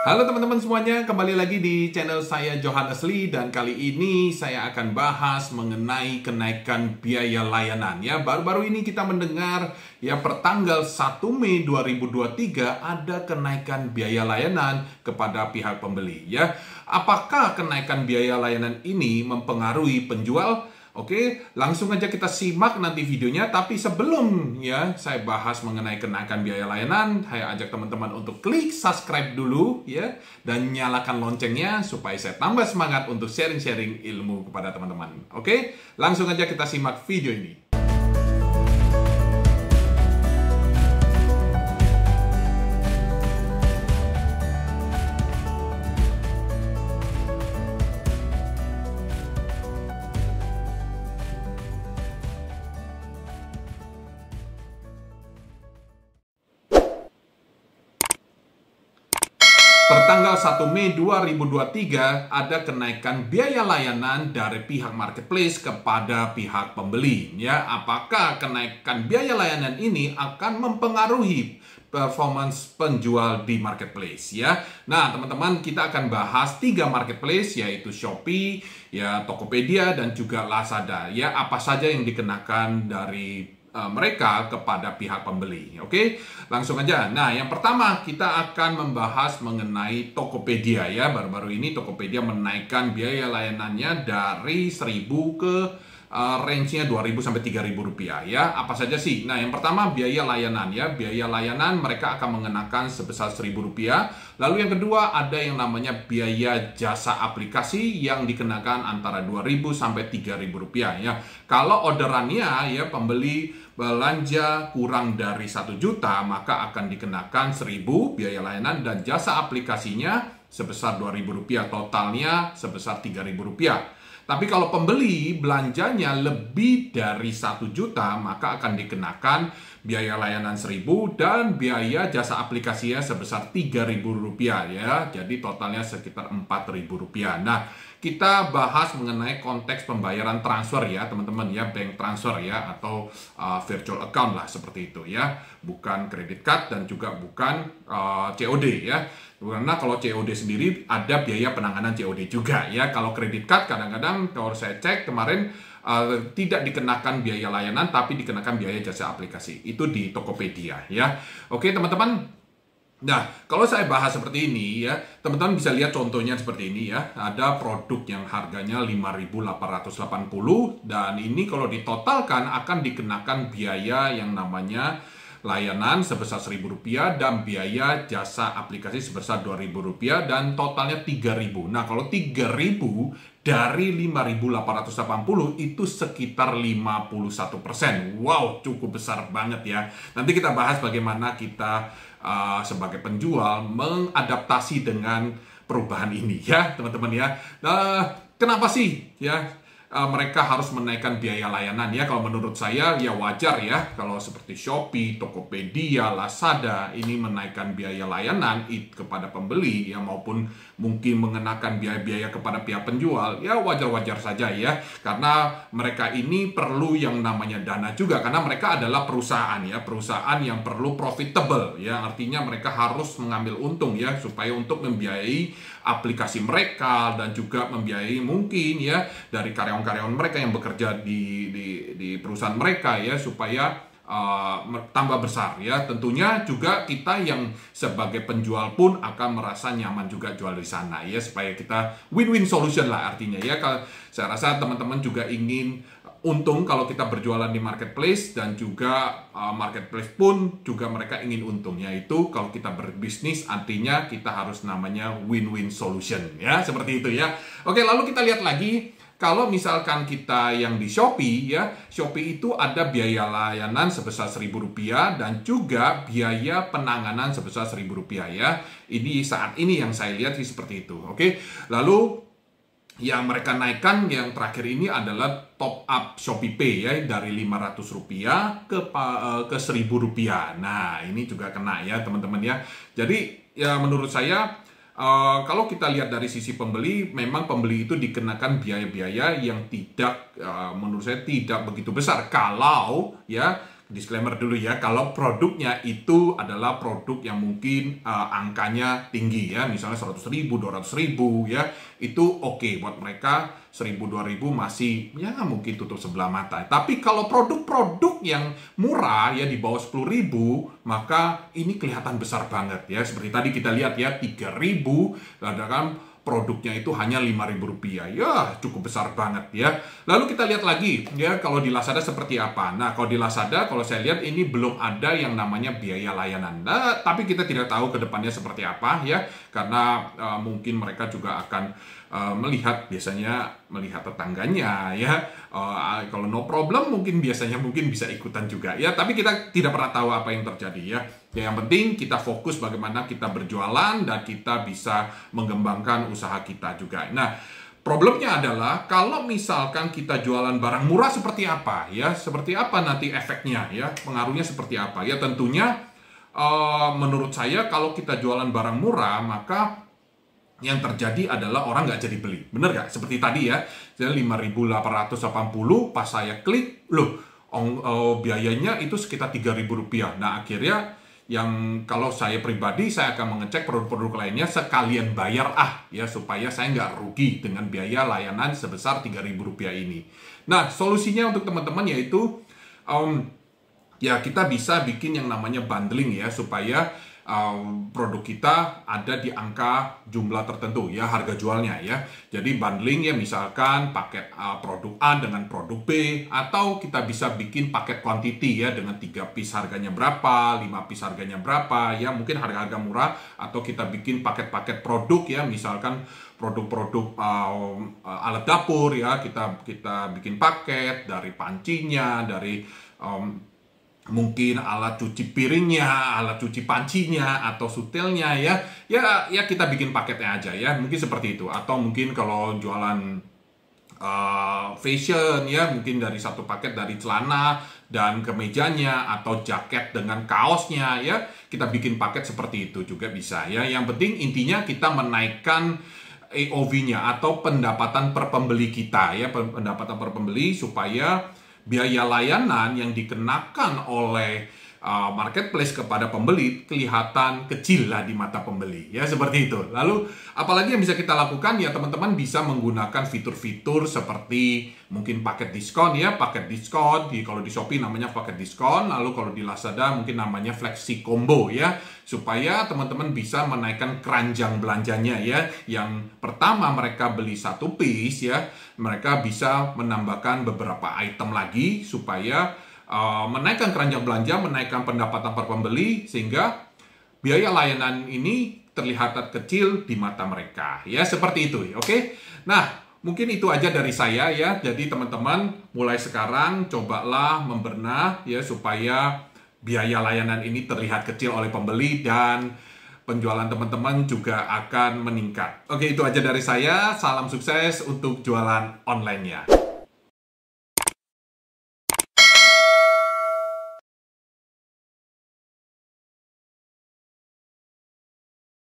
Halo teman-teman semuanya, kembali lagi di channel saya Johannes Lee dan kali ini saya akan bahas mengenai kenaikan biaya layanan ya. Baru-baru ini kita mendengar ya pertanggal 1 Mei 2023 ada kenaikan biaya layanan kepada pihak pembeli ya. Apakah kenaikan biaya layanan ini mempengaruhi penjual? Oke, langsung aja kita simak nanti videonya. Tapi sebelum ya saya bahas mengenai kenaikan biaya layanan, saya ajak teman-teman untuk klik subscribe dulu ya dan nyalakan loncengnya supaya saya tambah semangat untuk sharing-sharing ilmu kepada teman-teman. Oke, langsung aja kita simak video ini. Pertanggal 1 Mei 2023 ada kenaikan biaya layanan dari pihak marketplace kepada pihak pembeli. Ya, apakah kenaikan biaya layanan ini akan mempengaruhi performance penjual di marketplace ya? Nah, teman-teman, kita akan bahas 3 marketplace yaitu Shopee, ya Tokopedia dan juga Lazada. Ya, apa saja yang dikenakan dari mereka kepada pihak pembeli. Oke, langsung aja. Nah, yang pertama kita akan membahas mengenai Tokopedia ya. Baru-baru ini Tokopedia menaikkan biaya layanannya dari 1.000 ke range-nya 2.000 sampai 3.000 rupiah ya. Apa saja sih? Nah, yang pertama biaya layanan ya. Biaya layanan mereka akan mengenakan sebesar 1.000 rupiah. Lalu yang kedua ada yang namanya biaya jasa aplikasi yang dikenakan antara 2.000 sampai 3.000 rupiah ya. Kalau orderannya ya pembeli belanja kurang dari 1 juta maka akan dikenakan 1.000 biaya layanan dan jasa aplikasinya sebesar 2.000 rupiah. Totalnya sebesar 3.000 rupiah. Tapi kalau pembeli belanjanya lebih dari 1 juta, maka akan dikenakan biaya layanan 1.000 dan biaya jasa aplikasinya sebesar 3.000 rupiah ya. Jadi totalnya sekitar 4.000 rupiah. Nah, kita bahas mengenai konteks pembayaran transfer ya, teman-teman ya, bank transfer ya, atau virtual account lah seperti itu ya. Bukan credit card dan juga bukan COD ya. Karena kalau COD sendiri ada biaya penanganan COD juga ya. Kalau kredit card kadang-kadang kalau saya cek kemarin tidak dikenakan biaya layanan tapi dikenakan biaya jasa aplikasi. Itu di Tokopedia ya. Oke teman-teman. Nah, kalau saya bahas seperti ini ya, teman-teman bisa lihat contohnya seperti ini ya. Ada produk yang harganya 5.880 dan ini kalau ditotalkan akan dikenakan biaya yang namanya layanan sebesar 1.000 rupiah dan biaya jasa aplikasi sebesar 2.000 rupiah dan totalnya 3.000. Nah, kalau 3.000 dari 5.880 itu sekitar 51%. Wow, cukup besar banget ya. Nanti kita bahas bagaimana kita sebagai penjual mengadaptasi dengan perubahan ini ya, teman-teman ya. Nah, kenapa sih ya mereka harus menaikkan biaya layanan ya? Kalau menurut saya ya wajar ya kalau seperti Shopee, Tokopedia, Lazada ini menaikkan biaya layanan kepada pembeli ya maupun mungkin mengenakan biaya-biaya kepada pihak penjual ya wajar-wajar saja ya, karena mereka ini perlu yang namanya dana juga karena mereka adalah perusahaan ya, perusahaan yang perlu profitable ya, artinya mereka harus mengambil untung ya supaya untuk membiayai aplikasi mereka dan juga membiayai mungkin ya dari karyawan mereka yang bekerja di perusahaan mereka ya supaya tambah besar ya. Tentunya juga kita yang sebagai penjual pun akan merasa nyaman juga jual di sana ya, supaya kita win-win solution lah artinya ya. Kalau saya rasa teman-teman juga ingin untung kalau kita berjualan di marketplace dan juga marketplace pun juga mereka ingin untung, yaitu kalau kita berbisnis artinya kita harus namanya win-win solution ya, seperti itu ya. Oke, lalu kita lihat lagi. Kalau misalkan kita yang di Shopee ya, Shopee itu ada biaya layanan sebesar 1.000 rupiah dan juga biaya penanganan sebesar 1.000 rupiah ya. Ini saat ini yang saya lihat sih seperti itu. Oke, lalu yang mereka naikkan yang terakhir ini adalah top up Shopee Pay ya dari 500 rupiah ke 1.000 rupiah. Nah, ini juga kena ya teman-teman ya. Jadi ya menurut saya kalau kita lihat dari sisi pembeli, memang pembeli itu dikenakan biaya-biaya yang tidak, menurut saya tidak begitu besar. Kalau ya disclaimer dulu ya, kalau produknya itu adalah produk yang mungkin angkanya tinggi ya, misalnya 100.000, 200.000 ya, itu oke buat mereka. 1.000, 2.000 masih ya mungkin tutup sebelah mata. Tapi kalau produk-produk yang murah ya di bawah 10.000, maka ini kelihatan besar banget ya. Seperti tadi kita lihat ya, 3.000, kan produknya itu hanya Rp5.000. Ya, cukup besar banget ya. Lalu kita lihat lagi ya, kalau di Lazada seperti apa. Nah, kalau di Lazada, kalau saya lihat ini belum ada yang namanya biaya layanan. Nah, tapi kita tidak tahu ke depannya seperti apa ya, karena mungkin mereka juga akan biasanya melihat tetangganya ya. Kalau no problem mungkin biasanya bisa ikutan juga ya, tapi kita tidak pernah tahu apa yang terjadi ya. Yang penting kita fokus bagaimana kita berjualan dan kita bisa mengembangkan usaha kita juga. Nah, problemnya adalah kalau misalkan kita jualan barang murah seperti apa ya, seperti apa nanti efeknya ya, pengaruhnya seperti apa ya. Tentunya menurut saya kalau kita jualan barang murah, maka yang terjadi adalah orang nggak jadi beli. Bener nggak? Seperti tadi ya, 5.880, pas saya klik, loh, biayanya itu sekitar Rp3.000. Nah, akhirnya yang kalau saya pribadi, saya akan mengecek produk-produk lainnya sekalian bayar ya, supaya saya nggak rugi dengan biaya layanan sebesar Rp3.000 ini. Nah, solusinya untuk teman-teman yaitu ya kita bisa bikin yang namanya bundling ya, supaya produk kita ada di angka jumlah tertentu ya, harga jualnya ya. Jadi bundling ya, misalkan paket produk A dengan produk B, atau kita bisa bikin paket quantity ya, dengan 3 piece harganya berapa, 5 piece harganya berapa ya, mungkin harga-harga murah. Atau kita bikin paket-paket produk ya, misalkan produk-produk alat dapur ya, kita bikin paket dari pancinya, dari mungkin alat cuci piringnya, alat cuci pancinya, atau sutelnya ya kita bikin paketnya aja ya, mungkin seperti itu. Atau mungkin kalau jualan fashion ya, mungkin dari satu paket dari celana dan kemejanya, atau jaket dengan kaosnya ya, kita bikin paket seperti itu juga bisa ya. Yang penting intinya kita menaikkan AOV-nya atau pendapatan per pembeli kita ya, pendapatan per pembeli, supaya biaya layanan yang dikenakan oleh marketplace kepada pembeli kelihatan kecil lah di mata pembeli ya, seperti itu. Lalu apalagi yang bisa kita lakukan ya, teman-teman bisa menggunakan fitur-fitur seperti mungkin paket diskon ya, paket diskon kalau di Shopee namanya paket diskon, lalu kalau di Lazada mungkin namanya flexi combo ya, supaya teman-teman bisa menaikkan keranjang belanjanya ya. Yang pertama mereka beli 1 piece ya, mereka bisa menambahkan beberapa item lagi supaya menaikkan keranjang belanja, menaikkan pendapatan per pembeli, sehingga biaya layanan ini terlihat kecil di mata mereka ya, seperti itu. Oke. Nah, mungkin itu aja dari saya ya. Jadi teman-teman mulai sekarang cobalah membenah ya, supaya biaya layanan ini terlihat kecil oleh pembeli dan penjualan teman-teman juga akan meningkat. Oke, itu aja dari saya. Salam sukses untuk jualan online-nya.